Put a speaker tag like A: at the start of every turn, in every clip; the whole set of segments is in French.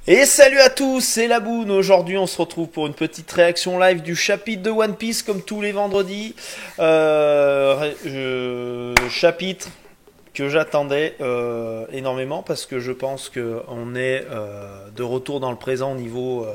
A: Et salut à tous, c'est Laboon. Aujourd'hui, on se retrouve pour une petite réaction live du chapitre de One Piece, comme tous les vendredis. Chapitre que j'attendais énormément parce que je pense qu'on est de retour dans le présent au niveau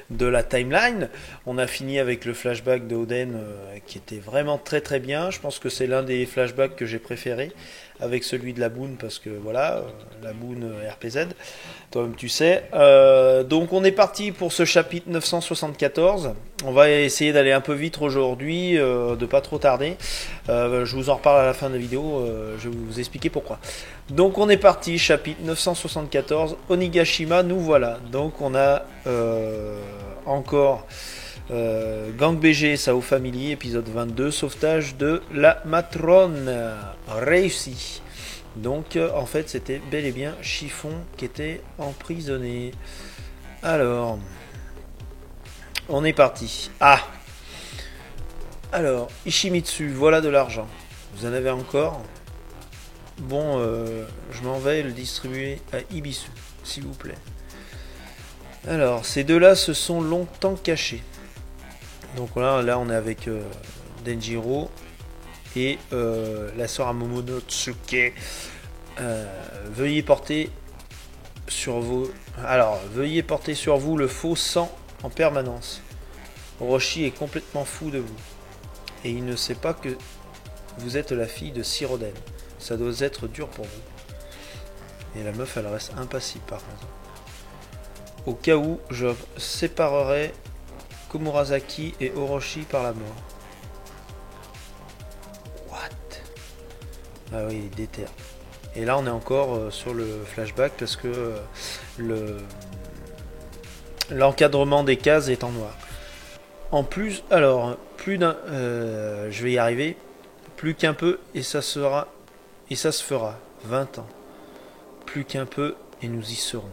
A: de la timeline. On a fini avec le flashback de Oden qui était vraiment très très bien. Je pense que c'est l'un des flashbacks que j'ai préféré avec celui de Laboon parce que voilà, Laboon RPZ, toi-même tu sais. Donc on est parti pour ce chapitre 974. On va essayer d'aller un peu vite aujourd'hui, de pas trop tarder. Je vous en reparle à la fin de la vidéo, je vais vous expliquer pourquoi. Donc on est parti, chapitre 974, Onigashima, nous voilà. Donc on a encore Gang BG et Sao Family, épisode 22, sauvetage de la matrone, réussi. Donc en fait c'était bel et bien Chiffon qui était emprisonné. Alors, on est parti. Ah, alors, Ishimitsu, voilà de l'argent. Vous en avez encore? Bon, je m'en vais le distribuer à Ibisu, s'il vous plaît. Alors, ces deux-là se sont longtemps cachés. Donc là on est avec Denjiro et la sœur Momonosuke. Veuillez porter sur vous. Alors, veuillez porter sur vous le faux sang en permanence. Orochi est complètement fou de vous. Et il ne sait pas que vous êtes la fille de Siroden. Ça doit être dur pour vous. Et la meuf, elle reste impassible par contre. Au cas où, je séparerai Komurasaki et Orochi par la mort. What? Ah oui, il déterre. Et là, on est encore sur le flashback parce que l'encadrement des cases est en noir. En plus, alors, plus d'un, je vais y arriver, plus qu'un peu et ça se fera. 20 ans. Plus qu'un peu et nous y serons.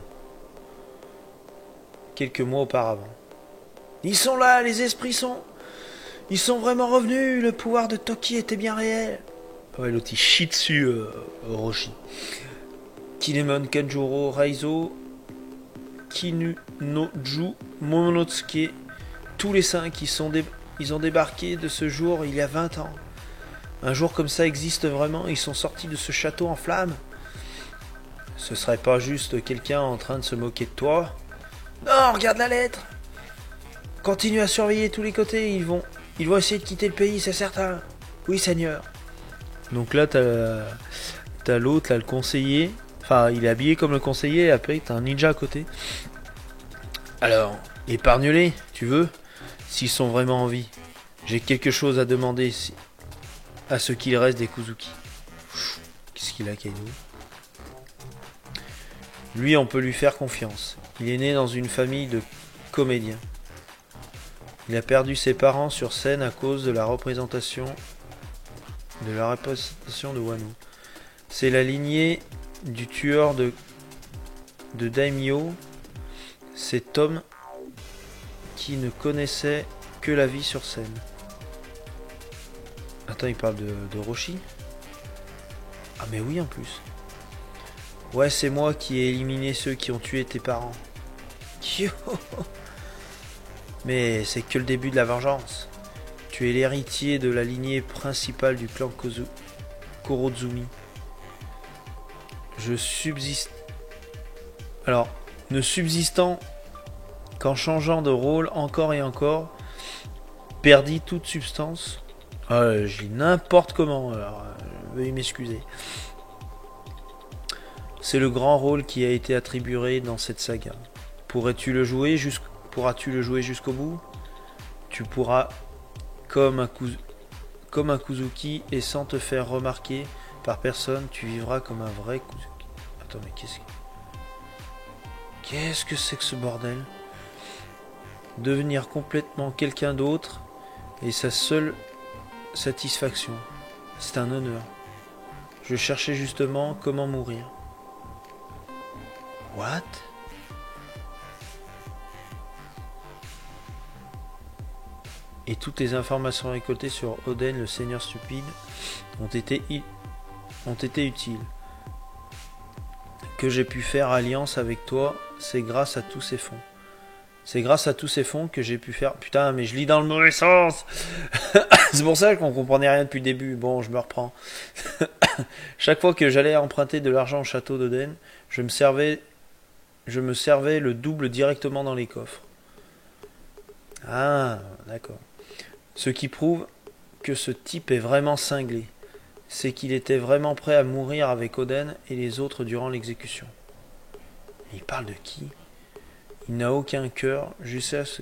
A: Quelques mois auparavant. Ils sont là, les esprits sont... Ils sont vraiment revenus, le pouvoir de Toki était bien réel. Ouais, l'autre il chie dessus, Orochi. Kinemon, Kanjuro, Raizo, Kinu, Noju, Momonosuke, tous les 5 ils ont débarqué de ce jour il y a 20 ans. Un jour comme ça existe vraiment, ils sont sortis de ce château en flammes. Ce serait pas juste quelqu'un en train de se moquer de toi? Non, regarde la lettre. Continue à surveiller tous les côtés, ils vont essayer de quitter le pays, c'est certain. Oui, Seigneur. Donc là, t'as l'autre, là, le conseiller. Enfin, il est habillé comme le conseiller, et après, t'as un ninja à côté. Alors, épargne-les, tu veux? S'ils sont vraiment en vie. J'ai quelque chose à demander à ce qu'il reste des Kuzuki. Qu'est-ce qu'il a, Kaino? Lui, on peut lui faire confiance. Il est né dans une famille de comédiens. Il a perdu ses parents sur scène à cause de la représentation de Wano. C'est la lignée du tueur de Daimyo, cet homme qui ne connaissait que la vie sur scène. Attends, il parle de Roshi? Ah mais oui en plus. Ouais, c'est moi qui ai éliminé ceux qui ont tué tes parents. Mais c'est que le début de la vengeance. Tu es l'héritier de la lignée principale du clan Korozumi. Je subsiste. Alors, ne subsistant qu'en changeant de rôle encore et encore, perdit toute substance. Je lis n'importe comment, alors veuillez m'excuser. C'est le grand rôle qui a été attribué dans cette saga. Pourras-tu le jouer jusqu'au bout? Tu pourras, comme un Kuzuki, et sans te faire remarquer par personne, tu vivras comme un vrai Kuzuki. Attends, mais qu'est-ce que c'est que ce bordel? Devenir complètement quelqu'un d'autre est sa seule satisfaction. C'est un honneur. Je cherchais justement comment mourir. What? Et toutes les informations récoltées sur Oden, le seigneur stupide, ont été utiles. Que j'ai pu faire alliance avec toi c'est grâce à tous ces fonds. C'est grâce à tous ces fonds que j'ai pu faire... Putain, mais je lis dans le mauvais sens. C'est pour ça qu'on comprenait rien depuis le début. Bon, je me reprends. Chaque fois que j'allais emprunter de l'argent au château d'Oden, je me servais le double directement dans les coffres. Ah, d'accord. Ce qui prouve que ce type est vraiment cinglé. C'est qu'il était vraiment prêt à mourir avec Oden et les autres durant l'exécution. Il parle de qui? Il n'a aucun cœur, jusqu'à ce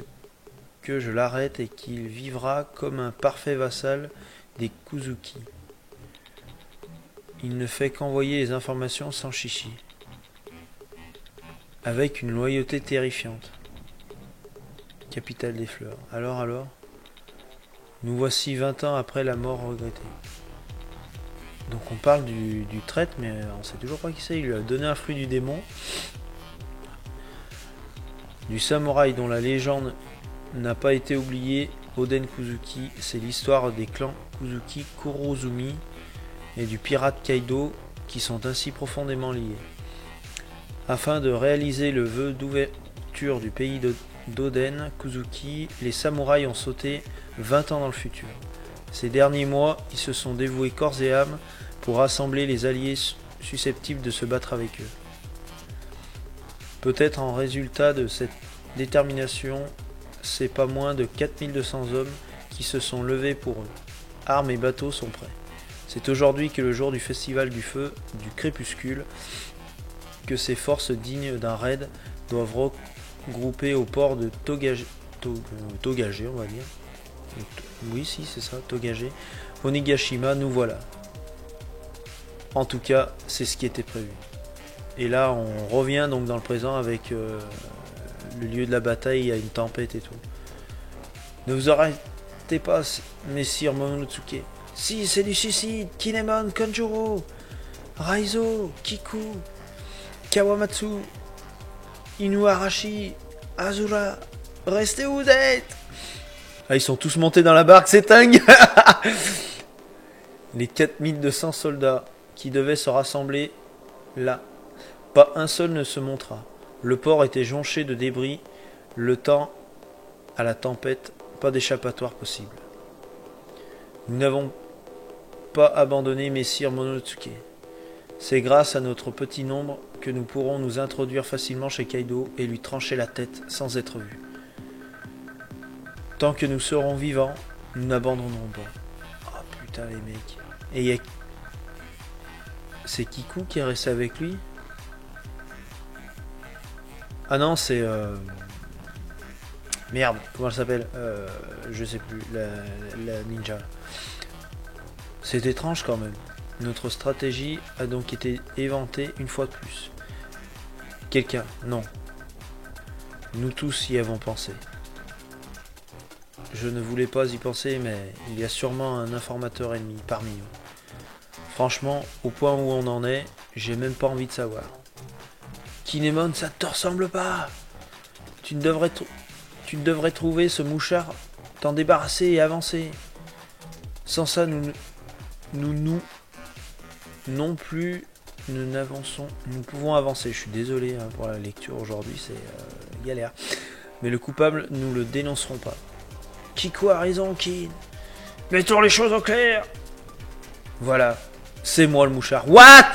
A: que je l'arrête et qu'il vivra comme un parfait vassal des Kuzuki. Il ne fait qu'envoyer les informations sans chichi. Avec une loyauté terrifiante. Capitale des fleurs. Alors, nous voici 20 ans après la mort regrettée. Donc on parle du traître, mais on sait toujours pas qui c'est. Il lui a donné un fruit du démon. Du samouraï dont la légende n'a pas été oubliée, Oden Kuzuki, c'est l'histoire des clans Kuzuki Kurozumi et du pirate Kaido qui sont ainsi profondément liés. Afin de réaliser le vœu d'ouverture du pays d'Oden Kuzuki, les samouraïs ont sauté 20 ans dans le futur. Ces derniers mois, ils se sont dévoués corps et âme pour rassembler les alliés susceptibles de se battre avec eux. Peut-être en résultat de cette détermination, c'est pas moins de 4200 hommes qui se sont levés pour eux. Armes et bateaux sont prêts. C'est aujourd'hui que le jour du festival du feu, du crépuscule, que ces forces dignes d'un raid doivent regrouper au port de Togage, on va dire. Oui, si, c'est ça, Togage. Onigashima, nous voilà. En tout cas, c'est ce qui était prévu. Et là, on revient donc dans le présent avec le lieu de la bataille, il y a une tempête et tout. Ne vous arrêtez pas, messire Momonosuke. Si, c'est du suicide. Kinemon, Kanjuro, Raizo, Kiku, Kawamatsu, Inuarashi, Azura, restez où vous êtes. Ah, ils sont tous montés dans la barque, c'est dingue. Les 4200 soldats qui devaient se rassembler là. Pas un seul ne se montra. Le port était jonché de débris. Le temps à la tempête, pas d'échappatoire possible. Nous n'avons pas abandonné messire Momonosuke. C'est grâce à notre petit nombre que nous pourrons nous introduire facilement chez Kaido et lui trancher la tête sans être vus. Tant que nous serons vivants, nous n'abandonnerons pas. Oh putain les mecs. Et c'est Kiku qui est resté avec lui? Ah non, c'est... Merde, comment elle s'appelle? Je sais plus, la ninja. C'est étrange quand même. Notre stratégie a donc été éventée une fois de plus. Quelqu'un, non. Nous tous y avons pensé. Je ne voulais pas y penser, mais il y a sûrement un informateur ennemi parmi nous. Franchement, au point où on en est, j'ai même pas envie de savoir. Kinemon, ça te ressemble pas. Tu devrais trouver ce mouchard, t'en débarrasser et avancer. Sans ça, nous non plus, nous pouvons avancer. Je suis désolé pour la lecture aujourd'hui, c'est galère. Mais le coupable, nous le dénoncerons pas. Kiku a raison, Kin. Mettons les choses au clair. Voilà, c'est moi le mouchard. What?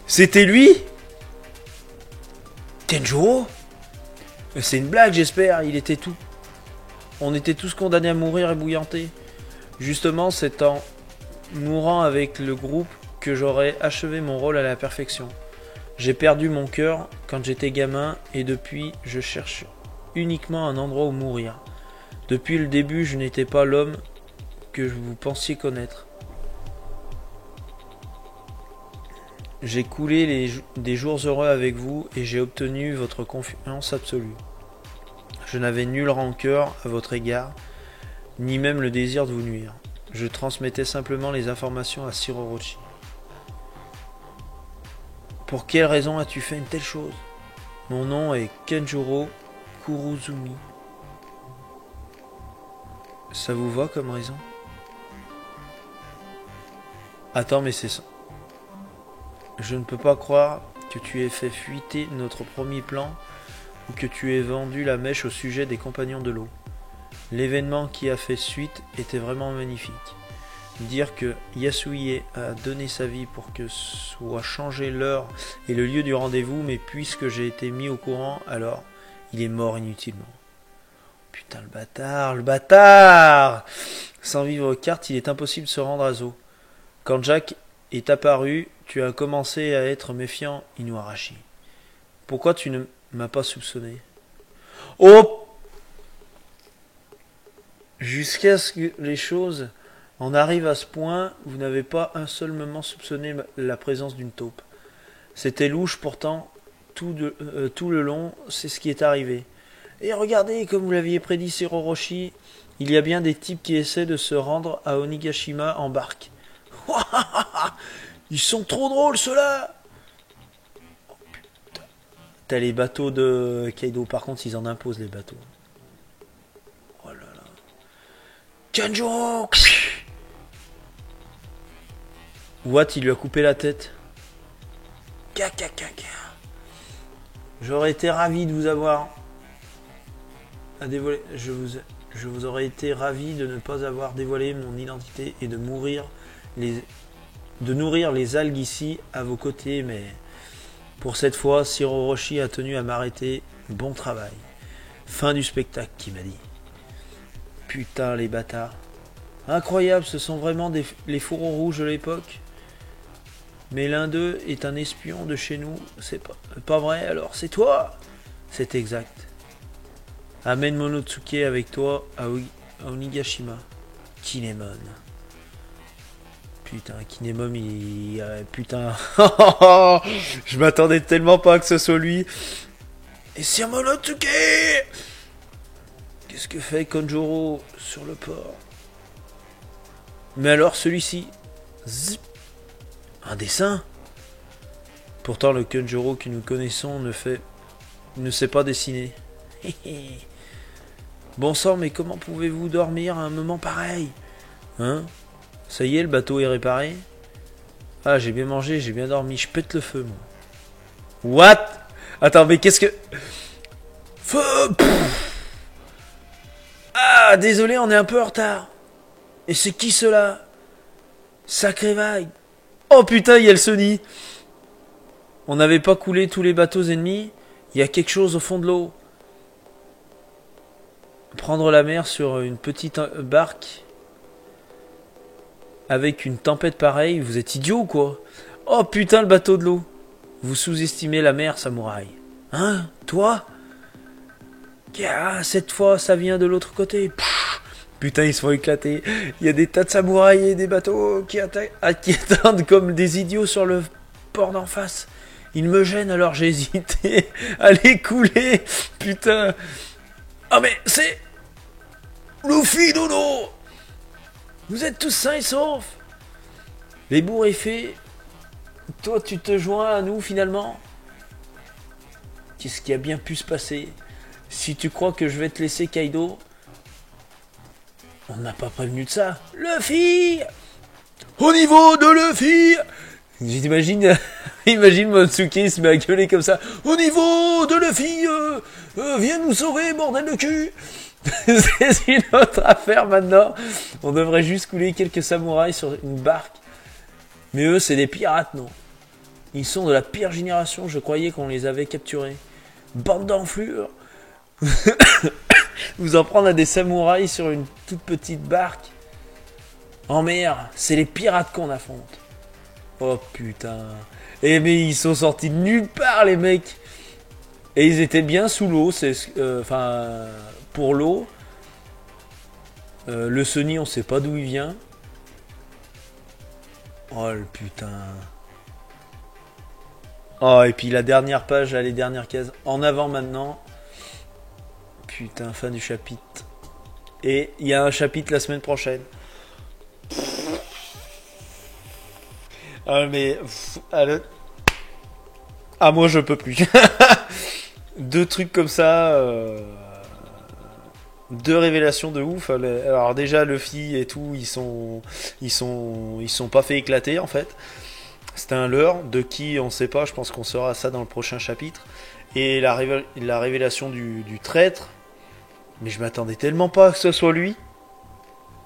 A: C'était lui? Tenjuro? C'est une blague, j'espère. On était tous condamnés à mourir ébouillantés. Justement, c'est en mourant avec le groupe que j'aurais achevé mon rôle à la perfection. J'ai perdu mon cœur quand j'étais gamin et depuis, je cherche uniquement un endroit où mourir. Depuis le début, je n'étais pas l'homme que vous pensiez connaître. J'ai coulé des jours heureux avec vous et j'ai obtenu votre confiance absolue. Je n'avais nulle rancœur à votre égard, ni même le désir de vous nuire. Je transmettais simplement les informations à Sir Orochi. Pour quelle raison as-tu fait une telle chose? Mon nom est Kenjuro Kurozumi. Ça vous va comme raison? Attends, mais c'est ça. Je ne peux pas croire que tu aies fait fuiter notre premier plan ou que tu aies vendu la mèche au sujet des compagnons de l'eau. L'événement qui a fait suite était vraiment magnifique. Dire que Yasui a donné sa vie pour que soit changé l'heure et le lieu du rendez-vous, mais puisque j'ai été mis au courant, alors il est mort inutilement. Putain, le bâtard, le bâtard! Sans vivre carte, il est impossible de se rendre à Zo. Quand Jack est apparu, tu as commencé à être méfiant, Inuarashi. Pourquoi tu ne m'as pas soupçonné? Oh! Jusqu'à ce que les choses en arrivent à ce point, vous n'avez pas un seul moment soupçonné la présence d'une taupe. C'était louche pourtant, tout le long, c'est ce qui est arrivé. Et regardez, comme vous l'aviez prédit Shiroroshi, il y a bien des types qui essaient de se rendre à Onigashima en barque. Ils sont trop drôles ceux-là! T'as les bateaux de Kaido, par contre ils en imposent les bateaux. Oh là là. Kanjuro! Watt il lui a coupé la tête. J'aurais été ravi de vous avoir à dévoiler. Je vous aurais été ravi de ne pas avoir dévoilé mon identité et de nourrir les algues ici à vos côtés, mais pour cette fois, Shiroroshi a tenu à m'arrêter. Bon travail. Fin du spectacle, qui m'a dit. Putain, les bâtards. Incroyable, ce sont vraiment les fourreaux rouges de l'époque. Mais l'un d'eux est un espion de chez nous. C'est pas vrai, alors c'est toi? C'est exact. Amène Monotsuke avec toi à Onigashima. Kinemon. Putain, Kinemon, putain. Je m'attendais tellement pas que ce soit lui. Et c'est Monotsuke! Qu'est-ce que fait Kanjuro sur le port? Mais alors celui-ci. Zip. Un dessin? Pourtant le Kanjuro que nous connaissons ne sait pas dessiner. Bon sang, mais comment pouvez-vous dormir à un moment pareil? Hein? Ça y est, le bateau est réparé? Ah, j'ai bien mangé, j'ai bien dormi, je pète le feu, moi. What? Attends, mais qu'est-ce que... Feu! Ah, désolé, on est un peu en retard. Et c'est qui cela? Sacré vague. Oh putain, il y a le Sony. On n'avait pas coulé tous les bateaux ennemis. Il y a quelque chose au fond de l'eau. Prendre la mer sur une petite barque avec une tempête pareille, vous êtes idiot ou quoi? Oh putain, le bateau de l'eau. Vous sous-estimez la mer, samouraï. Hein? Toi? Ah, cette fois, ça vient de l'autre côté. Putain, ils se font éclater. Il y a des tas de samouraïs et des bateaux qui attendent comme des idiots sur le port d'en face. Ils me gênent, alors j'ai hésité à les couler. Putain. Ah mais c'est... Luffy, Dodo! Vous êtes tous sains et saufs? Les bourgs est fait. Toi, tu te joins à nous, finalement? Qu'est-ce qui a bien pu se passer? Si tu crois que je vais te laisser, Kaido... On n'a pas prévenu de ça. Luffy! Au niveau de Luffy! J'imagine... Imagine Monotsuke se met à gueuler comme ça. Au niveau de Luffy! Viens nous sauver, bordel de cul! C'est une autre affaire maintenant. On devrait juste couler quelques samouraïs sur une barque. Mais eux, c'est des pirates, non? Ils sont de la pire génération, je croyais qu'on les avait capturés. Bande d'enflures. Vous en prendre à des samouraïs sur une toute petite barque. En mer, c'est les pirates qu'on affronte. Oh putain. Eh mais ils sont sortis de nulle part, les mecs. Et ils étaient bien sous l'eau, enfin... pour l'eau. Le Sony, on sait pas d'où il vient. Oh le putain. Oh, et puis la dernière page, là, les dernières cases. En avant maintenant. Putain, fin du chapitre. Et il y a un chapitre la semaine prochaine. Ah mais... Ah moi je peux plus. Deux trucs comme ça... Deux révélations de ouf. Alors déjà Luffy et tout, ils sont pas fait éclater en fait. C'était un leurre, de qui on sait pas, je pense qu'on saura ça dans le prochain chapitre. Et la révélation du traître, mais je m'attendais tellement pas à que ce soit lui.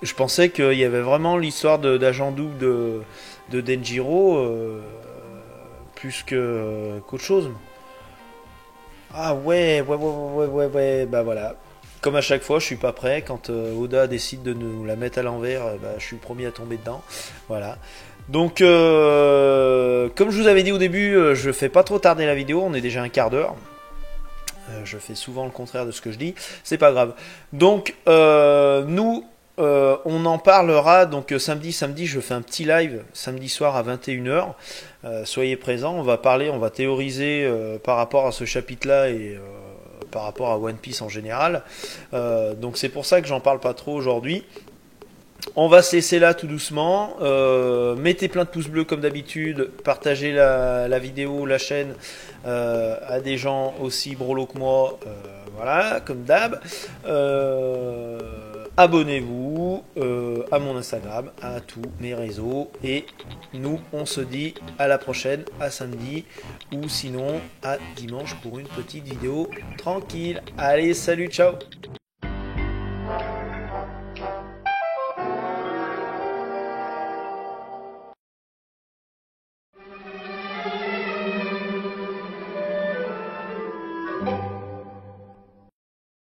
A: Je pensais qu'il y avait vraiment l'histoire d'agent double de Denjiro, plus qu'autre chose. Ah ouais, bah voilà. Comme à chaque fois, je suis pas prêt. Quand Oda décide de nous la mettre à l'envers, bah, je suis le premier à tomber dedans. Voilà. Donc, comme je vous avais dit au début, je fais pas trop tarder la vidéo. On est déjà un quart d'heure. Je fais souvent le contraire de ce que je dis. C'est pas grave. Donc, nous, on en parlera. Donc, samedi, je fais un petit live samedi soir à 21h. Soyez présents. On va parler, on va théoriser par rapport à ce chapitre-là et par rapport à One Piece en général. Donc, c'est pour ça que j'en parle pas trop aujourd'hui. On va se laisser là tout doucement. Mettez plein de pouces bleus comme d'habitude. Partagez la vidéo, la chaîne à des gens aussi brolos que moi. Voilà, comme d'hab. Abonnez-vous à mon Instagram, à tous mes réseaux. Et nous, on se dit à la prochaine, à samedi. Ou sinon à dimanche pour une petite vidéo tranquille. Allez, salut, ciao!